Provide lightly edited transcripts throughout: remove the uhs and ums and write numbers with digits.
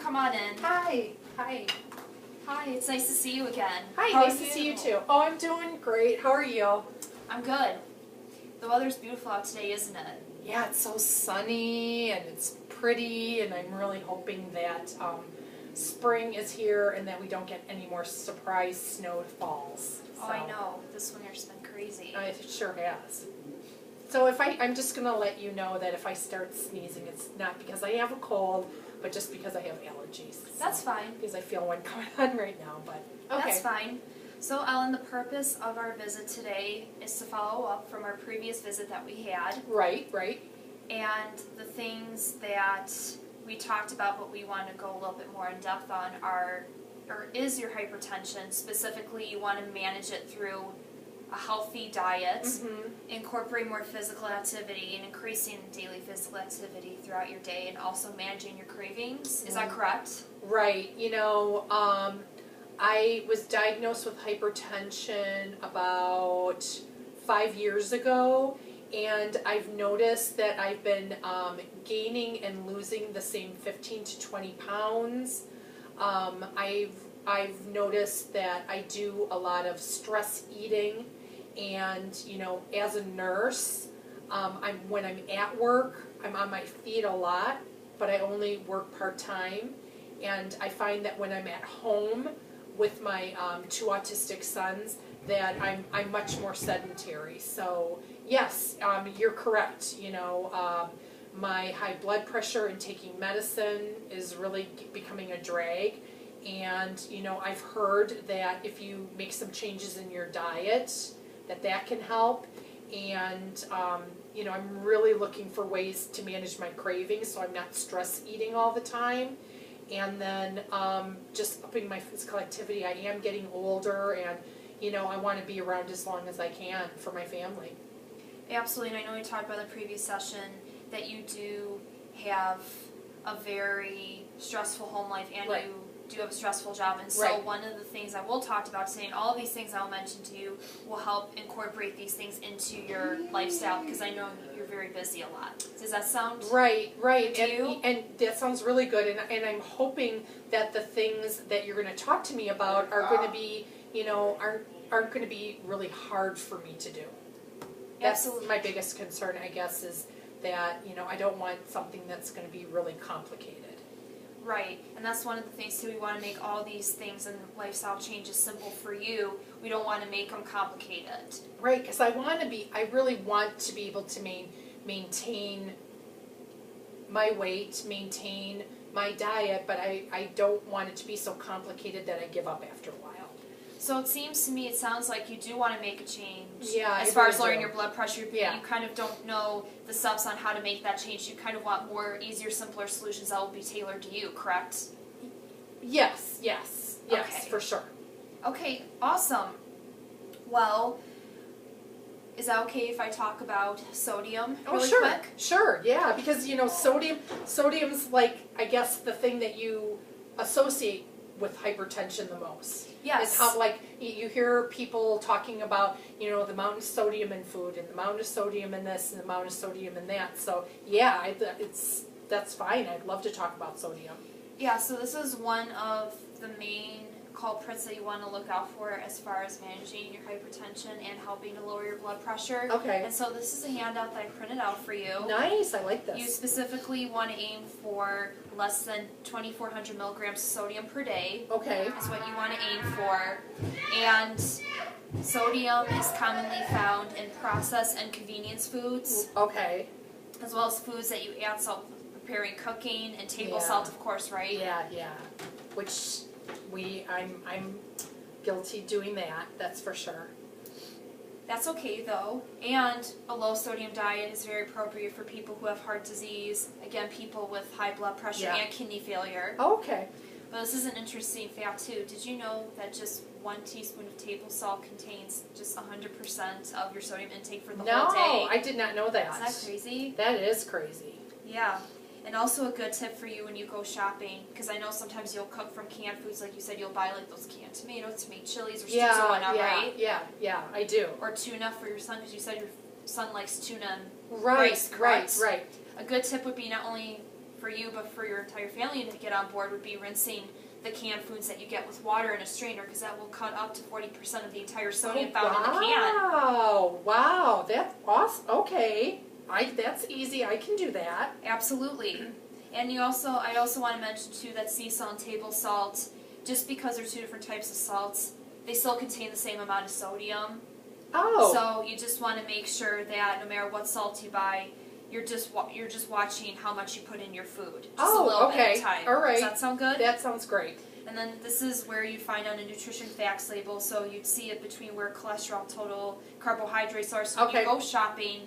come on in. Hi. Hi. Hi, it's nice to see you again. Hi, How nice are to see you too. Oh, I'm doing great. How are you? I'm good. The weather's beautiful out today, isn't it? Yeah, it's so sunny and it's pretty, and I'm really hoping that spring is here and that we don't get any more surprise snowfalls. Oh, I know. This winter's been crazy. It sure has. So I'm just going to let you know that if I start sneezing, it's not because I have a cold, but just because I have allergies. That's fine. Because I feel one coming on right now, but okay. That's fine. So, Ellen, the purpose of our visit today is to follow up from our previous visit that we had. Right, right. And the things that we talked about, but we want to go a little bit more in depth on is your hypertension. Specifically, you want to manage it through a healthy diet, incorporate more physical activity, and increasing daily physical activity throughout your day, and also managing your cravings. Is that correct? Right. You know, I was diagnosed with hypertension about 5 years ago, and I've noticed that I've been gaining and losing the same 15 to 20 pounds. I've noticed that I do a lot of stress eating, and you know, as a nurse, when I'm at work, I'm on my feet a lot, but I only work part-time, and I find that when I'm at home with my 2 autistic sons, that I'm much more sedentary. So yes, you're correct. You know, my high blood pressure and taking medicine is really becoming a drag. And, you know, I've heard that if you make some changes in your diet, that can help. And, you know, I'm really looking for ways to manage my cravings so I'm not stress eating all the time. And then just upping my physical activity. I am getting older, and, you know, I want to be around as long as I can for my family. Absolutely, and I know we talked about in the previous session that you do have a very stressful home life, and right. you do have a stressful job, and so right. one of the things I will talk about today, and all of these things I will mention to you, will help incorporate these things into your lifestyle, because I know you're very busy a lot. Does that sound right? to you? And that sounds really good, and I'm hoping that the things that you're going to talk to me about are going to be, you know, aren't going to be really hard for me to do. That's Absolutely. my biggest concern, I guess, is that, you know, I don't want something that's going to be really complicated. Right, and that's one of the things too. We want to make all these things and lifestyle changes simple for you. We don't want to make them complicated. Right, because I really want to be able to maintain my weight, maintain my diet, but I don't want it to be so complicated that I give up after a while. So it seems to me, it sounds like you do want to make a change. Yeah, as far as lowering your blood pressure, you kind of don't know the steps on how to make that change. You kind of want more easier, simpler solutions that will be tailored to you, correct? Yes, Okay. for sure. Okay, awesome. Well, is that okay if I talk about sodium really quick? Sure, yeah, because, you know, sodium's like, I guess, the thing that you associate with hypertension the most. Yes. It's how, like, you hear people talking about, you know, the amount of sodium in food and the amount of sodium in this and the amount of sodium in that. So, yeah, that's fine. I'd love to talk about sodium. Yeah, so this is one of the main culprits that you want to look out for as far as managing your hypertension and helping to lower your blood pressure. Okay. And so this is a handout that I printed out for you. Nice, I like this. You specifically want to aim for less than 2,400 milligrams of sodium per day. Okay. That's what you want to aim for. And sodium is commonly found in processed and convenience foods. Okay. As well as foods that you add salt preparing cooking, and table salt, of course, right? Yeah. Which I'm guilty doing that, that's for sure. That's okay though. And a low sodium diet is very appropriate for people who have heart disease, again, people with high blood pressure and kidney failure. Oh, okay. But this is an interesting fact too. Did you know that just 1 teaspoon of table salt contains just 100% of your sodium intake for the whole day? No, I did not know that. Isn't that crazy? That is crazy. Yeah. And also a good tip for you when you go shopping, because I know sometimes you'll cook from canned foods, like you said, you'll buy like those canned tomatoes to make chilies or stews or whatnot, right? Yeah, I do. Or tuna for your son, because you said your son likes tuna and Right, rice, correct? right. A good tip would be not only for for you, but for your entire family to get on board would be rinsing the canned foods that you get with water in a strainer, because that will cut up to 40% of the entire sodium found in the can. Wow, that's awesome. Okay, that's easy. I can do that. Absolutely. And I also want to mention too that sea salt and table salt, just because they're two different types of salts, they still contain the same amount of sodium. Oh. So you just want to make sure that no matter what salt you buy, you're just watching how much you put in your food. Just a little bit at a time. All right. Does that sound good? That sounds great. And then this is where you find on a nutrition facts label, so you'd see it between where cholesterol, total carbohydrates are. So when you go shopping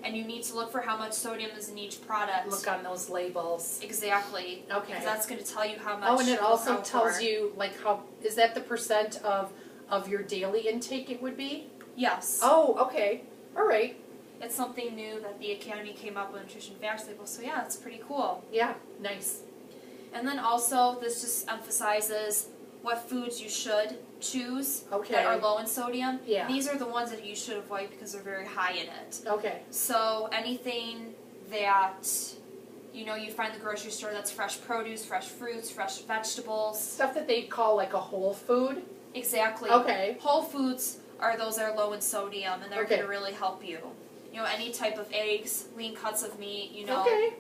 and you need to look for how much sodium is in each product. Look on those labels. Exactly. Okay. Because that's going to tell you how much. Oh, and it also to tells you, like, how, is that the percent of your daily intake it would be? Yes. Oh, okay. All right. It's something new that the Academy came up with, nutrition facts label. So yeah, it's pretty cool. Yeah, nice. And then also, this just emphasizes what foods you should choose that are low in sodium. Yeah. These are the ones that you should avoid because they're very high in it. Okay. So anything that you find in the grocery store that's fresh produce, fresh fruits, fresh vegetables. Stuff that they call like a whole food? Exactly. Okay. Whole foods are those that are low in sodium, and they're going to really help you. Any type of eggs, lean cuts of meat, Okay.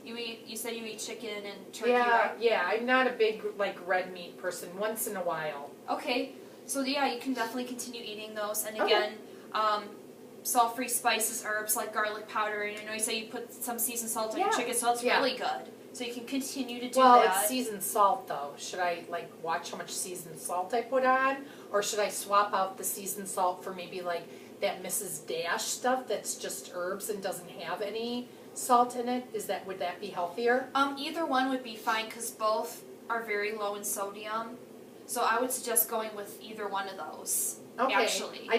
You said you eat chicken and turkey, Yeah, right? yeah. I'm not a big, like, red meat person. Once in a while. Okay. So yeah, you can definitely continue eating those. And Okay. again, salt-free spices, herbs like garlic powder. And I know you say you put some seasoned salt on your chicken, so that's really good. So you can continue to do that. Well, it's seasoned salt, though. Should I, like, watch how much seasoned salt I put on? Or should I swap out the seasoned salt for maybe, like, that Mrs. Dash stuff that's just herbs and doesn't have any salt in it? Would that be healthier? Either one would be fine because both are very low in sodium. So I would suggest going with either one of those. Okay. Actually.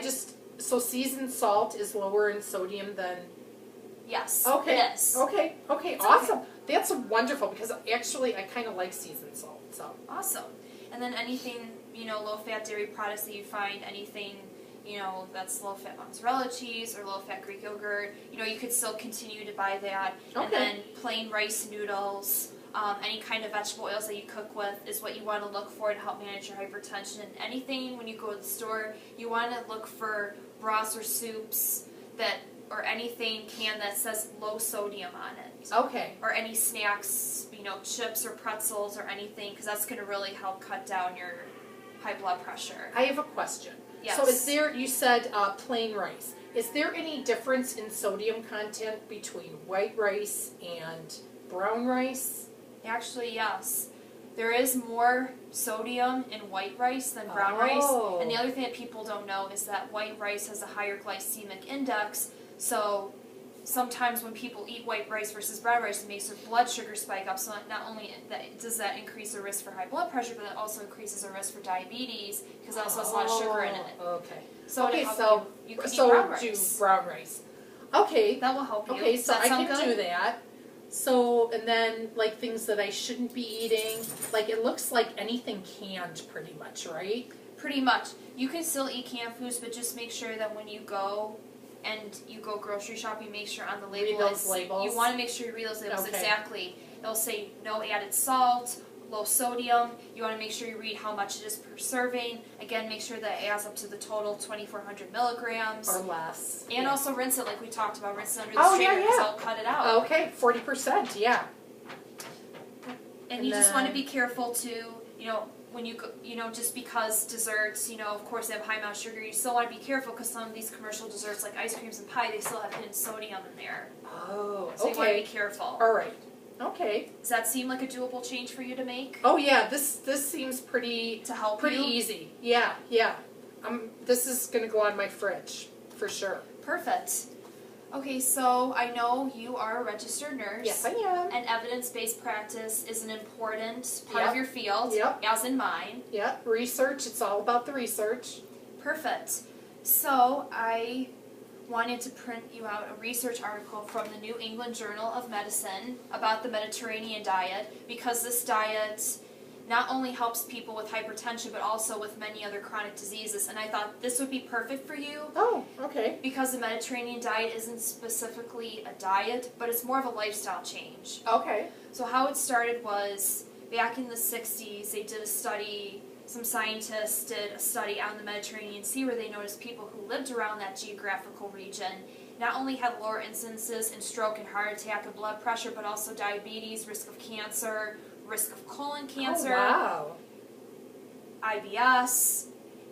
So seasoned salt is lower in sodium than... Yes, okay. it is. Okay, awesome. Okay. That's wonderful because actually I kind of like seasoned salt. So awesome. And then anything, low-fat dairy products that you find, anything, that's low-fat mozzarella cheese or low-fat Greek yogurt, you could still continue to buy that. Okay. And then plain rice noodles, any kind of vegetable oils that you cook with is what you want to look for to help manage your hypertension. And anything, when you go to the store, you want to look for broths or soups or anything canned that says low sodium on it. Okay. Or any snacks, chips or pretzels or anything, because that's going to really help cut down your high blood pressure. I have a question. Yes. So you said plain rice. Is there any difference in sodium content between white rice and brown rice? Actually, yes. There is more sodium in white rice than brown rice. And the other thing that people don't know is that white rice has a higher glycemic index. So sometimes when people eat white rice versus brown rice, it makes their blood sugar spike up. So not only does that increase the risk for high blood pressure, but it also increases the risk for diabetes because it also has a lot of sugar in it. Okay. So you can eat brown rice. Do brown rice. Okay. That will help you. Okay, Does so that I sound can good? do that. So, and then, like, things that I shouldn't be eating, like, it looks like anything canned pretty much, right? Pretty much. You can still eat canned foods, but just make sure that when you go grocery shopping, make sure on the label Read those labels. You want to make sure you read those labels Okay. exactly. They'll say no added salt, low sodium. You want to make sure you read how much it is per serving. Again, make sure that it adds up to the total 2,400 milligrams. Or less. And also rinse it like we talked about. Rinse it under the Oh, strainer yeah, because yeah. it'll cut it out. Okay, 40%, yeah. And you just want to be careful to, when you go, just because desserts, of course they have high amount of sugar, you still want to be careful because some of these commercial desserts like ice creams and pie, they still have hidden sodium in there. Oh, So you want to be careful. All right. Okay. Does that seem like a doable change for you to make? Oh yeah, this seems pretty To help pretty you? easy. Yeah, yeah. This is gonna go on my fridge for sure. Perfect. Okay, so I know you are a registered nurse. Yes, I am. And evidence-based practice is an important part Yep. of your field, Yep. as in mine. Yeah, research. It's all about the research. Perfect. So I wanted to print you out a research article from the New England Journal of Medicine about the Mediterranean diet because this diet not only helps people with hypertension, but also with many other chronic diseases. And I thought this would be perfect for you. Oh, okay. Because the Mediterranean diet isn't specifically a diet, but it's more of a lifestyle change. Okay. So how it started was, back in the 60s, they did a study, some scientists did a study out in the Mediterranean Sea where they noticed people who lived around that geographical region not only had lower incidences in stroke and heart attack and blood pressure, but also diabetes, risk of cancer, risk of colon cancer, Oh, wow. IBS.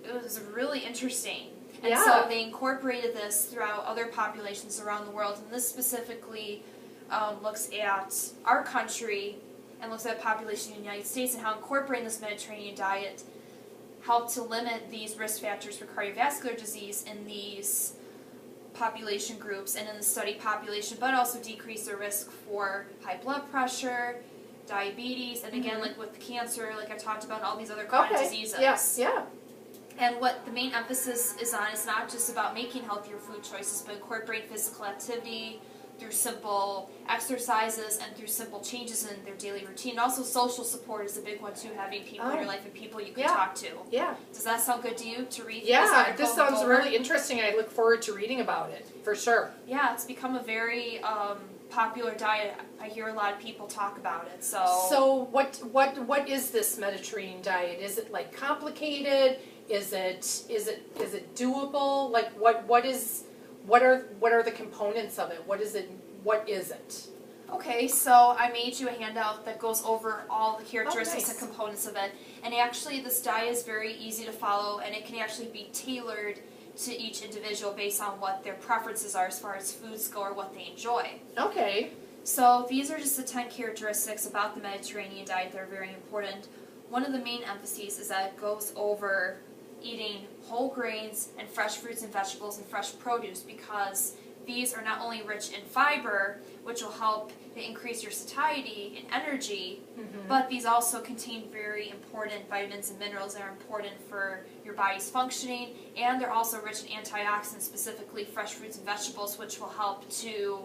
It was really interesting. And Yeah. so they incorporated this throughout other populations around the world, and this specifically looks at our country and looks at population in the United States and how incorporating this Mediterranean diet helped to limit these risk factors for cardiovascular disease in these population groups and in the study population, but also decrease the risk for high blood pressure, diabetes, and again, like with cancer, like I talked about, and all these other chronic diseases. Yes, yeah. And what the main emphasis is on is not just about making healthier food choices, but incorporating physical activity through simple exercises and through simple changes in their daily routine. And also social support is a big one too, having people in your life and people you can talk to. Yeah. Does that sound good to you to read this Yeah, article this and sounds go over? really interesting. I look forward to reading about it, for sure. Yeah, it's become a very popular diet. I hear a lot of people talk about it. So what is this Mediterranean diet? Is it like complicated? Is it doable? Like what are the components of it? What is it? Okay, so I made you a handout that goes over all the characteristics nice. and components of it. And actually this diet is very easy to follow, and it can actually be tailored to each individual based on what their preferences are as far as foods go or what they enjoy. Okay. So these are just the 10 characteristics about the Mediterranean diet that are very important. One of the main emphases is that it goes over eating whole grains and fresh fruits and vegetables and fresh produce, because these are not only rich in fiber, which will help to increase your satiety and energy, but these also contain very important vitamins and minerals that are important for your body's functioning, and they're also rich in antioxidants, specifically fresh fruits and vegetables, which will help to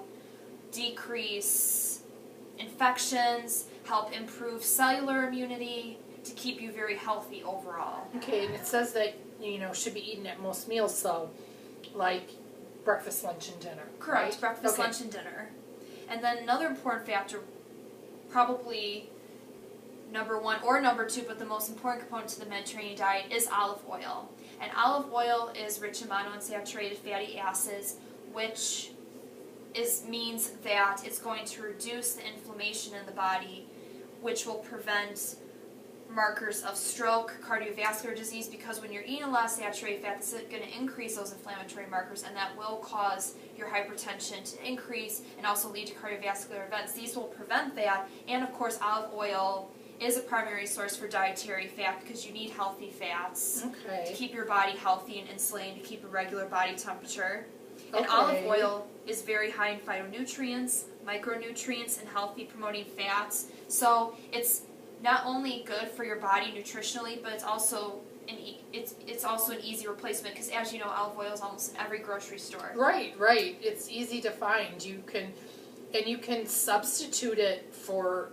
decrease infections, help improve cellular immunity, to keep you very healthy overall. Okay, and it says that, should be eaten at most meals, so like breakfast, lunch, and dinner. Correct, right? breakfast, Okay. lunch, and dinner. And then another important factor, probably number one or number two, but the most important component to the Mediterranean diet is olive oil. And olive oil is rich in monounsaturated fatty acids, which means that it's going to reduce the inflammation in the body, which will prevent markers of stroke, cardiovascular disease, because when you're eating a lot of saturated fat, it's going to increase those inflammatory markers, and that will cause your hypertension to increase and also lead to cardiovascular events. These will prevent that, and of course olive oil is a primary source for dietary fat because you need healthy fats to keep your body healthy and insulated, to keep a regular body temperature. And olive oil is very high in phytonutrients, micronutrients, and healthy promoting fats. So it's not only good for your body nutritionally, but it's also it's also an easy replacement, because as you know, olive oil is almost in every grocery store. Right. It's easy to find. You can substitute it for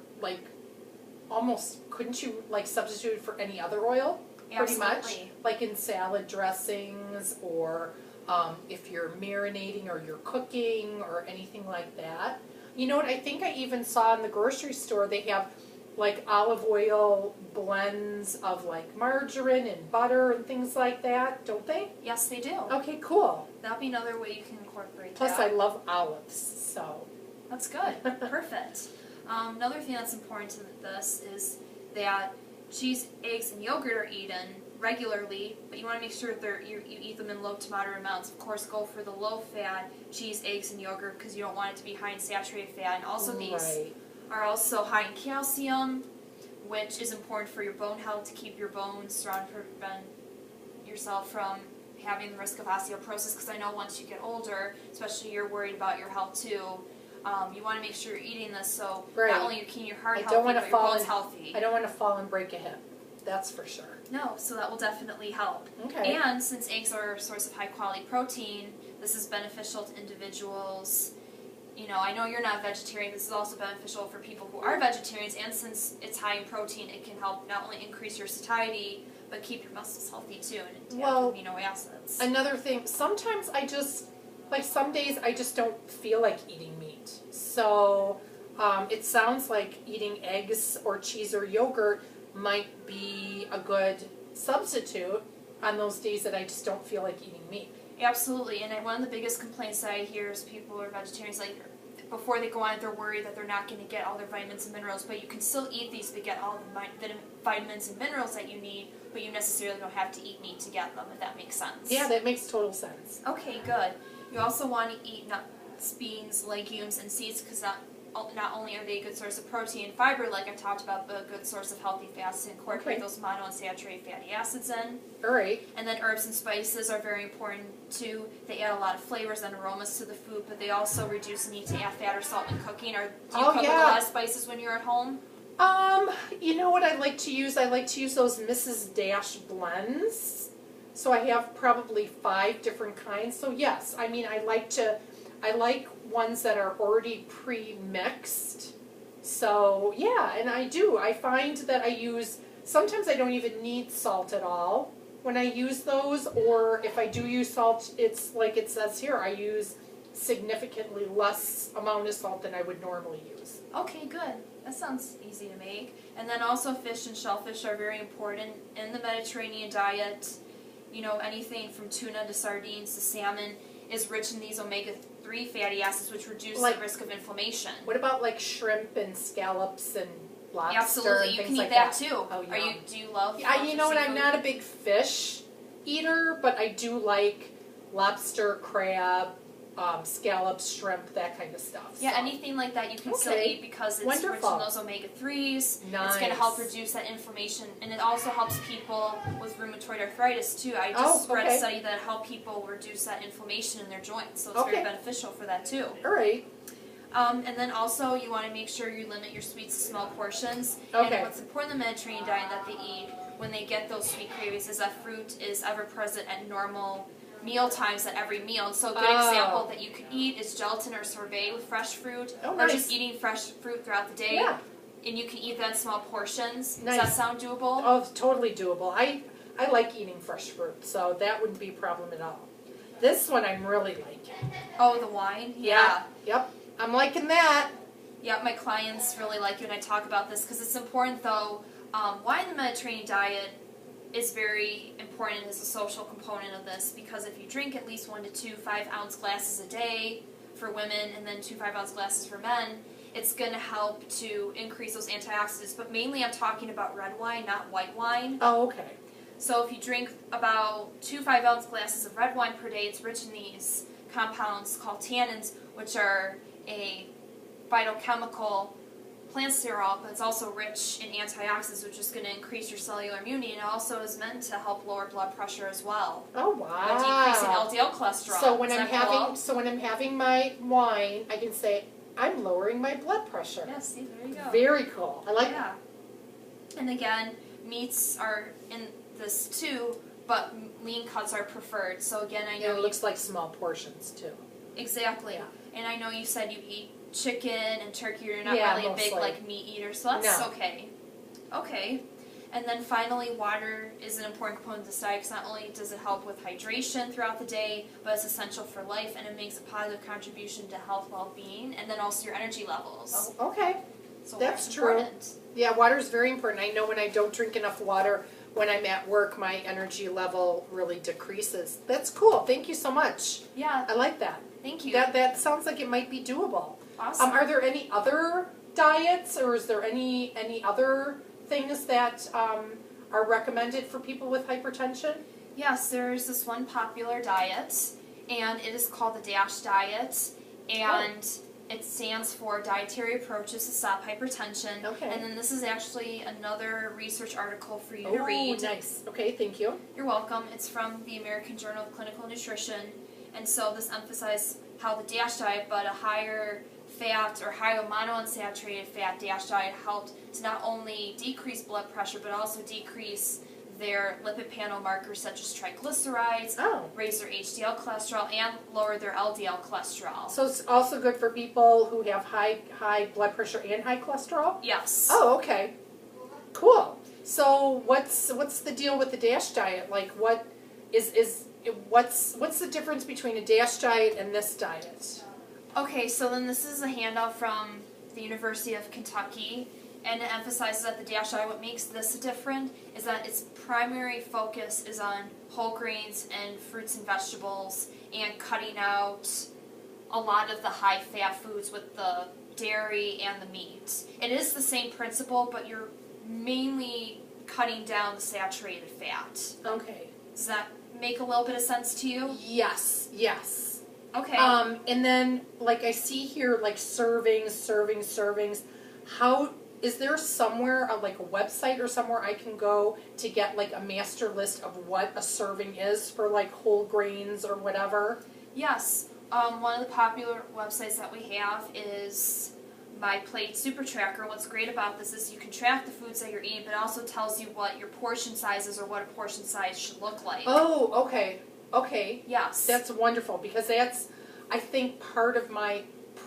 couldn't you substitute it for any other oil? Pretty much, Absolutely. like in salad dressings, or if you're marinating or you're cooking or anything like that. You know what? I think I even saw in the grocery store they have olive oil blends of margarine and butter and things like that, don't they? Yes, they do. Okay, cool. That'll be another way you can incorporate Plus, that. I love olives, so. That's good. Perfect. Another thing that's important to this is that cheese, eggs, and yogurt are eaten regularly, but you want to make sure that you eat them in low to moderate amounts. Of course, go for the low-fat cheese, eggs, and yogurt, because you don't want it to be high in saturated fat. And also these are also high in calcium, which is important for your bone health, to keep your bones strong, prevent yourself from having the risk of osteoporosis, because I know once you get older, especially you're worried about your health too, you want to make sure you're eating this so not only you're keeping your heart healthy, but your bones healthy. I don't want to fall and break a hip, that's for sure. No, so that will definitely help. Okay. And since eggs are a source of high quality protein, this is beneficial to individuals you know, I know you're not vegetarian, this is also beneficial for people who are vegetarians, and since it's high in protein, it can help not only increase your satiety, but keep your muscles healthy too, and it has amino acids. Another thing, sometimes I just, like some days I just don't feel like eating meat. So it sounds like eating eggs or cheese or yogurt might be a good substitute on those days that I just don't feel like eating meat. Absolutely, and one of the biggest complaints that I hear is people who are vegetarians, like, before they go on it, they're worried that they're not going to get all their vitamins and minerals, but you can still eat these to get all the vitamins and minerals that you need, but you necessarily don't have to eat meat to get them, if that makes sense. Yeah, that makes total sense. Okay, good. You also want to eat nuts, beans, legumes, and seeds, because not only are they a good source of protein and fiber, like I talked about, but a good source of healthy fats to incorporate those monounsaturated fatty acids in. All right. And then herbs and spices are very important too. They add a lot of flavors and aromas to the food, but they also reduce the need to add fat or salt when cooking. Do you cook with a lot of spices when you're at home? You know what I like to use? I like to use those Mrs. Dash blends. So I have probably 5 different kinds. So yes, I mean I like ones that are already pre-mixed. So yeah, and I find that sometimes I don't even need salt at all when I use those, or if I do use salt, it's like it says here, I use significantly less amount of salt than I would normally use. Okay, good. That sounds easy to make. And then also fish and shellfish are very important in the Mediterranean diet. You know, anything from tuna to sardines to salmon is rich in these omega-3 fatty acids, which reduce the risk of inflammation. What about like shrimp and scallops and lobster? Absolutely, and you things can eat like that too. Oh, yeah. Do you love? You know what? I'm not a big fish eater, but I do like lobster, crab, scallops, shrimp, that kind of stuff. Yeah, anything like that you can still eat because it's rich in those omega-3s. Nice. It's going to help reduce that inflammation, and it also helps people with rheumatoid arthritis too. I just read a study that helped people reduce that inflammation in their joints, so it's very beneficial for that too. All right. And then also you want to make sure you limit your sweets to small portions. Okay. And what's important in the Mediterranean diet that they eat when they get those sweet cravings is that fruit is ever present at normal meal times at every meal. So a good example that you could eat is gelatin or sorbet with fresh fruit, or just eating fresh fruit throughout the day. Yeah. And you can eat that in small portions. Nice. Does that sound doable? Oh, it's totally doable. I like eating fresh fruit, so that wouldn't be a problem at all. This one I'm really liking. Oh, the wine? Yeah. Yep. I'm liking that. Yeah, my clients really like it when I talk about this because it's important though. Wine in the Mediterranean diet is very important as a social component of this because if you drink at least 1 to 2 5-ounce glasses a day for women and then 2 5-ounce glasses for men, it's going to help to increase those antioxidants. But mainly I'm talking about red wine, not white wine. Oh, okay. So if you drink about 2 5-ounce glasses of red wine per day, it's rich in these compounds called tannins, which are a phytochemical plant sterol, but it's also rich in antioxidants, which is going to increase your cellular immunity, and it also is meant to help lower blood pressure as well. Oh wow! By decreasing LDL cholesterol. So when I'm having my wine, I can say I'm lowering my blood pressure. Yes, see, there you go. Very cool. I like that. And again, meats are in this too, but lean cuts are preferred. So again, I know it looks like small portions too. Exactly. Yeah. And I know you said you eat chicken and turkey, you're not really a big meat eater, so that's okay. Okay. And then finally, water is an important component of the diet because not only does it help with hydration throughout the day, but it's essential for life and it makes a positive contribution to health, well-being, and then also your energy levels. Oh, okay. So that's true. Yeah, water is very important. I know when I don't drink enough water, when I'm at work, my energy level really decreases. That's cool. Thank you so much. Yeah. I like that. Thank you. That sounds like it might be doable. Awesome. Are there any other diets, or is there any other things that are recommended for people with hypertension? Yes, there's this one popular diet, and it is called the DASH diet, and it stands for Dietary Approaches to Stop Hypertension. Okay. And then this is actually another research article for you to read. Oh, nice. Okay, thank you. You're welcome. It's from the American Journal of Clinical Nutrition, and so this emphasizes how the DASH diet, but a higher fat or higher monounsaturated fat DASH diet helped to not only decrease blood pressure, but also decrease their lipid panel markers such as triglycerides, Oh. raise their HDL cholesterol, and lower their LDL cholesterol. So it's also good for people who have high blood pressure and high cholesterol? Yes. Oh, okay. Cool. So what's the deal with the DASH diet? Like what's the difference between a DASH diet and this diet? Okay, so then this is a handout from the University of Kentucky, and it emphasizes that the DASH diet, what makes this different is that its primary focus is on whole grains and fruits and vegetables and cutting out a lot of the high-fat foods with the dairy and the meat. It is the same principle, but you're mainly cutting down the saturated fat. Okay. Does that make a little bit of sense to you? Yes. Okay. And then like I see here like servings. How is there somewhere like a website or somewhere I can go to get like a master list of what a serving is for like whole grains or whatever? Yes. One of the popular websites that we have is My Plate Super Tracker. What's great about this is you can track the foods that you're eating, but it also tells you what your portion size is or what a portion size should look like. Oh, okay. Yes. That's wonderful because that's, I think, part of my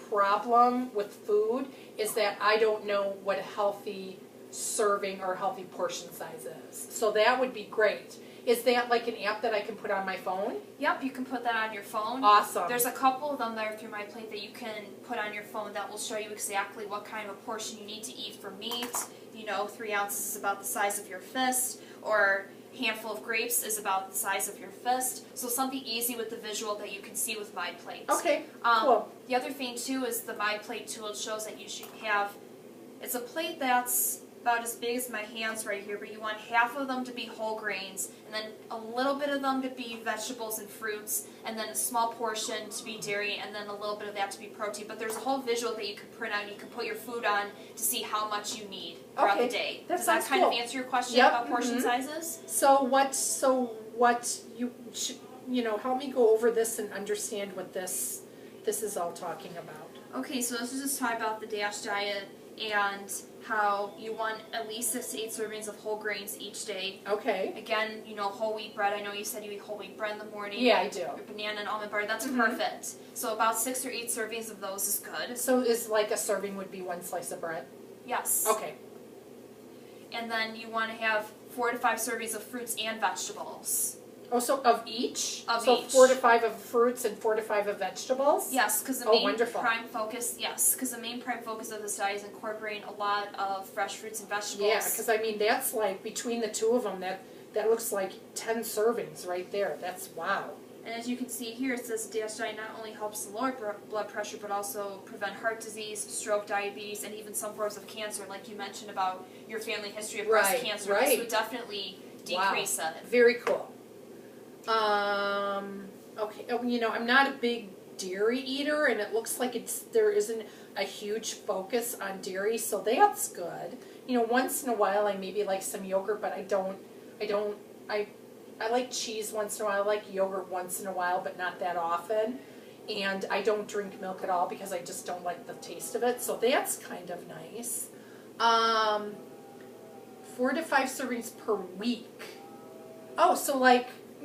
problem with food is that I don't know what a healthy serving or healthy portion size is. So that would be great. Is that like an app that I can put on my phone? Yep, you can put that on your phone. Awesome. There's a couple of them there through My Plate that you can put on your phone that will show you exactly what kind of a portion you need to eat for meat. 3 ounces is about the size of your fist, or handful of grapes is about the size of your fist. So something easy with the visual that you can see with My Plate. Okay, cool. The other thing too is the My Plate tool. It shows that you should have, it's a plate that's about as big as my hands right here, but you want half of them to be whole grains, and then a little bit of them to be vegetables and fruits, and then a small portion to be dairy, and then a little bit of that to be protein. But there's a whole visual that you can print out, and you can put your food on to see how much you need throughout the day. That Does that sounds kind cool. of answer your question Yep, about portion sizes? So what you should, help me go over this and understand what this is all talking about. Okay, so this is just talking about the DASH diet and how you want at least 6 to 8 servings of whole grains each day. Okay. Again, whole wheat bread. I know you said you eat whole wheat bread in the morning. Yeah, I do. Your banana and almond butter. That's perfect. So about 6 or 8 servings of those is good. So is like a serving would be 1 slice of bread? Yes. Okay. And then you want to have 4 to 5 servings of fruits and vegetables. Oh, so of each? Of so each. 4 to 5 of fruits and 4 to 5 of vegetables? Yes, because the wonderful. prime focus. Yes, because the main prime focus of this diet is incorporating a lot of fresh fruits and vegetables. Yeah, because I mean that's like between the two of them that looks like 10 servings right there. That's wow. And as you can see here, it says DASH diet not only helps to lower blood pressure, but also prevent heart disease, stroke, diabetes, and even some forms of cancer, like you mentioned about your family history of breast cancer. Right. This would definitely decrease it. Very cool. Okay, I'm not a big dairy eater, and it looks like there isn't a huge focus on dairy, so that's good. Once in a while I maybe like some yogurt, but I like cheese once in a while. I like yogurt once in a while, but not that often. And I don't drink milk at all because I just don't like the taste of it, so that's kind of nice. 4 to 5 servings per week. Oh, so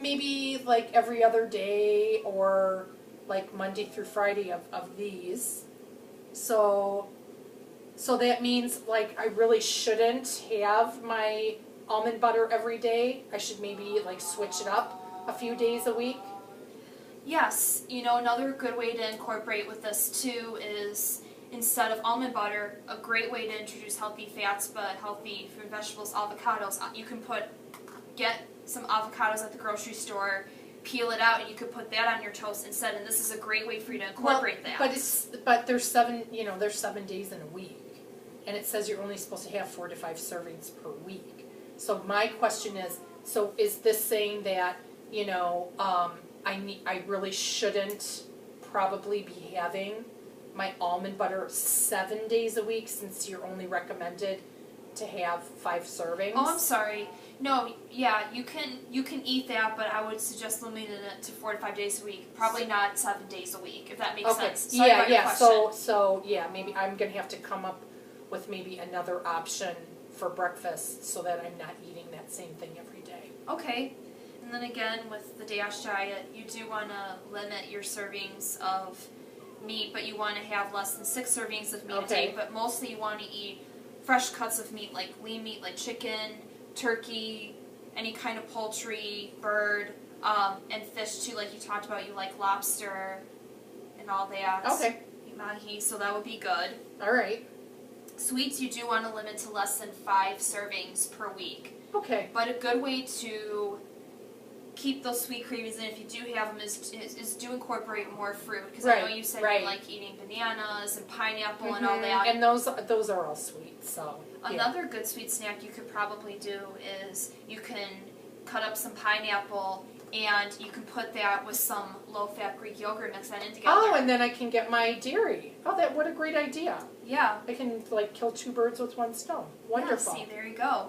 maybe every other day or like Monday through Friday of these. So that means I really shouldn't have my almond butter every day. I should maybe switch it up a few days a week. Yes, another good way to incorporate with this too is instead of almond butter, a great way to introduce healthy fats but healthy fruit and vegetables, avocados. You can get some avocados at the grocery store, peel it out, and you could put that on your toast instead. And this is a great way for you to incorporate that. But there's 7 days in a week, and it says you're only supposed to have 4 to 5 servings per week. So my question is, so is this saying that I really shouldn't probably be having my almond butter 7 days a week since you're only recommended to have 5 servings? Oh, I'm sorry. No, yeah, you can eat that, but I would suggest limiting it to 4 to 5 days a week. Probably not 7 days a week, if that makes sense. Sorry about your question. So yeah, maybe I'm gonna have to come up with maybe another option for breakfast so that I'm not eating that same thing every day. Okay. And then again, with the DASH diet, you do want to limit your servings of meat, but you want to have less than 6 servings of meat a day. But mostly you want to eat fresh cuts of meat, like lean meat, like chicken, turkey, any kind of poultry, bird, and fish too, like you talked about. You like lobster and all that. Okay. Mahi, so that would be good. All right. Sweets you do want to limit to less than 5 servings per week. Okay. But a good way to keep those sweet cravings in, if you do have them, is to incorporate more fruit. Because I know you said you like eating bananas and pineapple and all that. And those are all sweet. So another good sweet snack you could probably do is you can cut up some pineapple and you can put that with some low-fat Greek yogurt, mix that in together. Oh, and then I can get my dairy. Oh, what a great idea. Yeah. I can kill 2 birds with 1 stone. Wonderful. Yeah, see, there you go.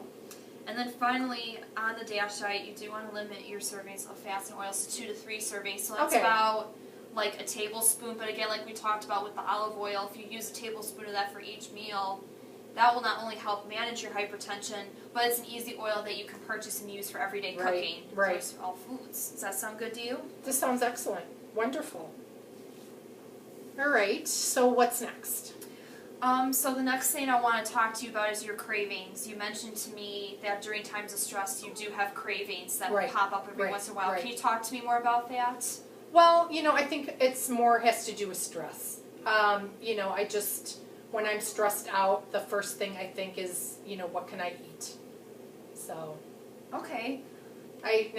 And then finally, on the DASH diet, you do want to limit your servings of fats and oils to 2 to 3 servings. So that's about like a tablespoon. But again, like we talked about with the olive oil, if you use a tablespoon of that for each meal, that will not only help manage your hypertension, but it's an easy oil that you can purchase and use for everyday cooking. Right. For all foods. Does that sound good to you? This sounds excellent. Wonderful. All right. So what's next? So the next thing I want to talk to you about is your cravings. You mentioned to me that during times of stress you do have cravings that pop up every once in a while. Can you talk to me more about that? Well, I think it's more has to do with stress. When I'm stressed out, the first thing I think is, what can I eat? So. Okay. I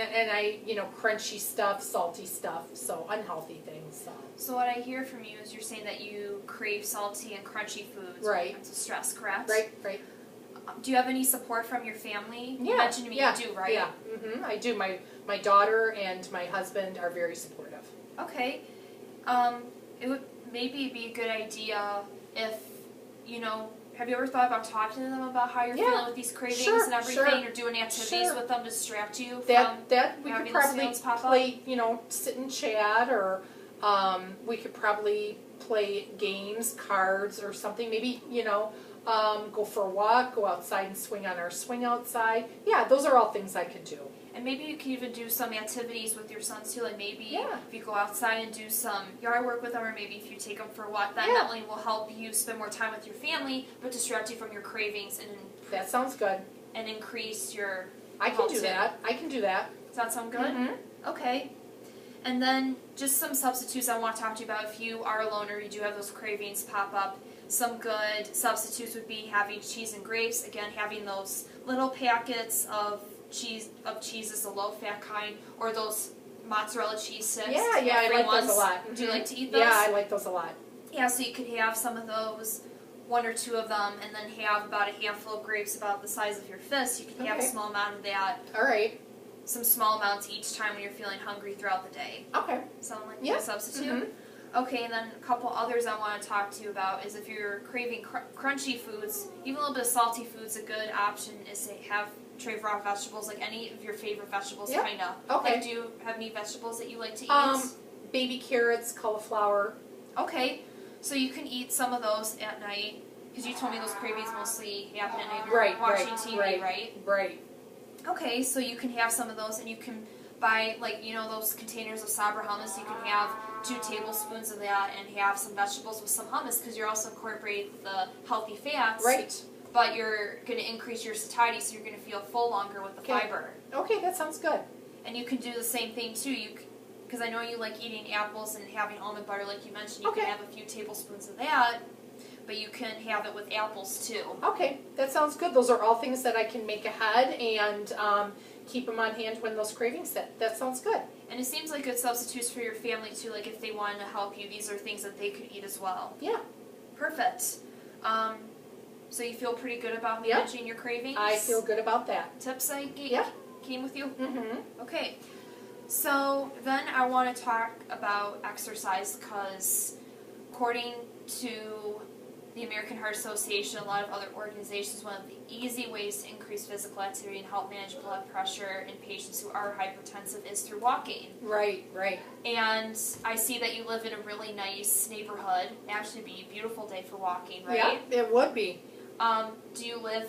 crunchy stuff, salty stuff, so unhealthy things. So what I hear from you is you're saying that you crave salty and crunchy foods when it comes to stress, correct? Right. Do you have any support from your family? Yeah. You mentioned to me you do, right? Yeah. I do. My daughter and my husband are very supportive. Okay. It would maybe be a good idea if, have you ever thought about talking to them about how you're feeling with these cravings and everything, or doing activities with them to distract you from we having could probably those feelings pop play, sit and chat, or we could probably play games, cards, or something. Maybe, go for a walk, go outside and swing on our swing outside. Yeah, those are all things I could do. And maybe you can even do some activities with your sons too, like maybe if you go outside and do some yard work with them, or maybe if you take them for a walk, that not only will help you spend more time with your family, but distract you from your cravings and that sounds good. And increase your I can do that. Does that sound good? Mm-hmm. Okay. And then just some substitutes I want to talk to you about. If you are alone or you do have those cravings pop up, some good substitutes would be having cheese and grapes. Again, having those little packets of cheeses, the low-fat kind, or those mozzarella cheese sticks. Yeah, I like those a lot. Mm-hmm. Do you like to eat those? Yeah, I like those a lot. Yeah, so you could have some of those, 1 or 2 of them, and then have about a handful of grapes about the size of your fist. You can have a small amount of that. All right. Some small amounts each time when you're feeling hungry throughout the day. Okay. Sound like a substitute? Mm-hmm. Okay, and then a couple others I want to talk to you about is if you're craving crunchy foods, even a little bit of salty foods, a good option is to have tray of raw vegetables, like any of your favorite vegetables, kind of. Okay. Like, do you have any vegetables that you like to eat? Baby carrots, cauliflower. Okay, so you can eat some of those at night, because you told me those cravings mostly happen at night. You're watching TV, right? Right. Okay, so you can have some of those, and you can buy, those containers of Sabra hummus. You can have 2 tablespoons of that and have some vegetables with some hummus, because you're also incorporating the healthy fats. Right. But you're going to increase your satiety, so you're going to feel full longer with the fiber. Okay, that sounds good. And you can do the same thing, too. Because I know you like eating apples and having almond butter, like you mentioned. You can have a few tablespoons of that, but you can have it with apples, too. Okay, that sounds good. Those are all things that I can make ahead and keep them on hand when those cravings hit. That sounds good. And it seems like good substitutes for your family, too. Like, if they wanted to help you, these are things that they could eat as well. Yeah. Perfect. So you feel pretty good about managing your cravings? I feel good about that. Tips I came with you? Mm-hmm. Okay. So then I want to talk about exercise, because according to the American Heart Association, a lot of other organizations, one of the easy ways to increase physical activity and help manage blood pressure in patients who are hypertensive is through walking. Right. And I see that you live in a really nice neighborhood. It actually be a beautiful day for walking, right? Yeah, it would be. Do you live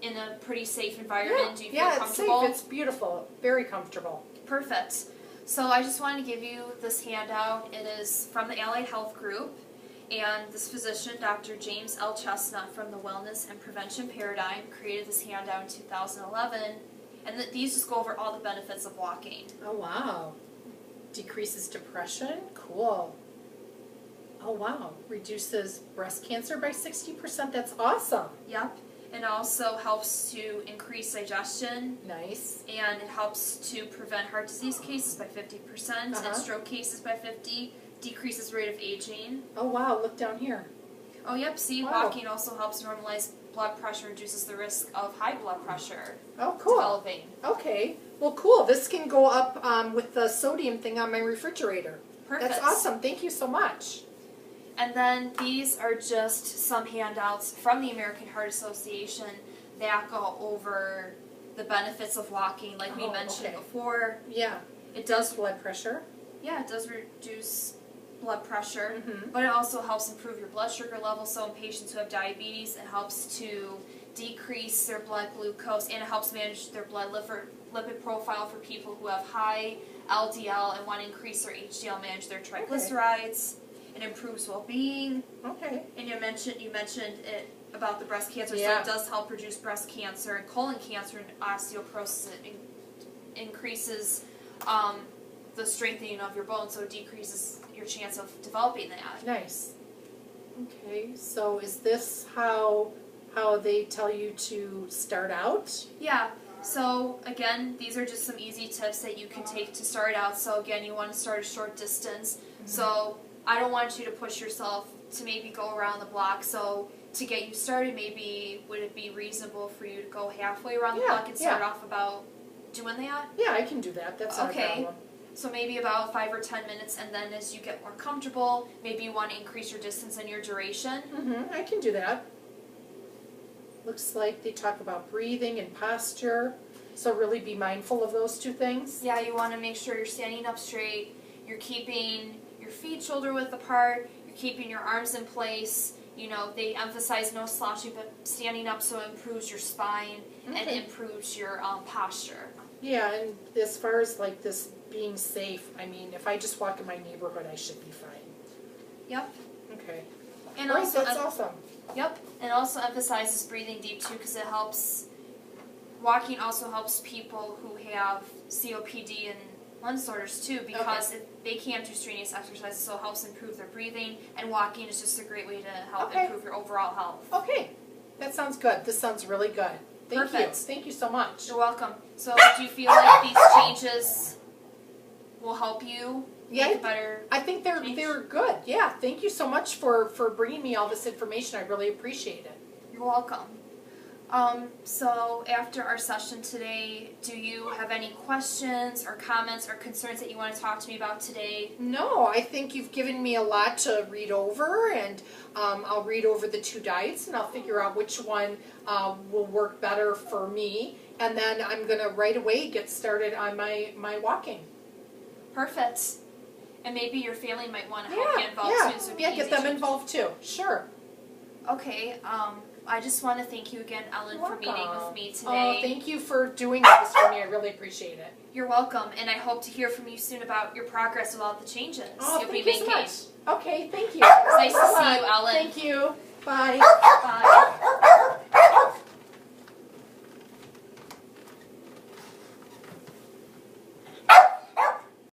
in a pretty safe environment? Do you feel yeah, comfortable? It's safe. It's beautiful. Very comfortable. Perfect. So I just wanted to give you this handout. It is from the Allied Health Group, and this physician, Dr. James L. Chestnut from the Wellness and Prevention Paradigm, created this handout in 2011, and these just go over all the benefits of walking. Oh, wow. Decreases depression? Cool. Oh, wow. Reduces breast cancer by 60%. That's awesome. Yep. And also helps to increase digestion. Nice. And it helps to prevent heart disease cases by 50% and stroke cases by 50%. Decreases rate of aging. Oh, wow. Look down here. Oh, yep. See, wow. Walking also helps normalize blood pressure, reduces the risk of high blood pressure. Oh, cool. Developing. Okay. Well, cool. This can go up with the sodium thing on my refrigerator. Perfect. That's awesome. Thank you so much. And then these are just some handouts from the American Heart Association that go over the benefits of walking, like we mentioned before. Yeah. It does blood pressure. Yeah, it does reduce blood pressure, Mm-hmm. but it also helps improve your blood sugar level. So in patients who have diabetes, it helps to decrease their blood glucose, and it helps manage their blood lipid profile for people who have high LDL and want to increase their HDL, manage their triglycerides. It improves well-being. Okay. And you mentioned it about the breast cancer, yeah. so it does help reduce breast cancer and colon cancer and osteoporosis. It increases the strengthening of your bones, so it decreases your chance of developing that. Nice. Okay, so is this how they tell you to start out? Yeah. So again, these are just some easy tips that you can take to start out. So again, you want to start a short distance. Mm-hmm. So I don't want you to push yourself to maybe go around the block. So to get you started, maybe would it be reasonable for you to go halfway around the block and start off about doing that? Yeah, I can do that. That's not a problem. So maybe about 5 or 10 minutes, and then as you get more comfortable, maybe you want to increase your distance and your duration. Mm-hmm. I can do that. Looks like they talk about breathing and posture. So really be mindful of those two things. Yeah, you want to make sure you're standing up straight, you're keeping your feet shoulder width apart, you're keeping your arms in place. You know, they emphasize no slouching, but standing up so it improves your spine and improves your posture. Yeah, and as far as like this being safe, I mean, if I just walk in my neighborhood, I should be fine. Yep. Okay. And great, also, that's awesome. Yep, and also emphasizes breathing deep too, because it helps. Walking also helps people who have COPD and lung disorders too, because they can't do strenuous exercises, so it helps improve their breathing. And walking is just a great way to help improve your overall health. Okay, that sounds good. This sounds really good. Thank you. Thank you so much. You're welcome. So, do you feel like these changes will help you make a better? I think they're good. Yeah. Thank you so much for bringing me all this information. I really appreciate it. You're welcome. So after our session today, do you have any questions or comments or concerns that you want to talk to me about today? No, I think you've given me a lot to read over, and I'll read over the 2 diets, and I'll figure out which one will work better for me, and then I'm going to right away get started on my walking. Perfect. And maybe your family might want to help get involved too. So get them involved too. Sure. Okay. I just want to thank you again, Ellen, for meeting with me today. Oh, thank you for doing this for me. I really appreciate it. You're welcome, and I hope to hear from you soon about your progress with all the changes you'll be making. So much. Okay, thank you. It's nice to see you, Ellen. Thank you. Bye. Bye.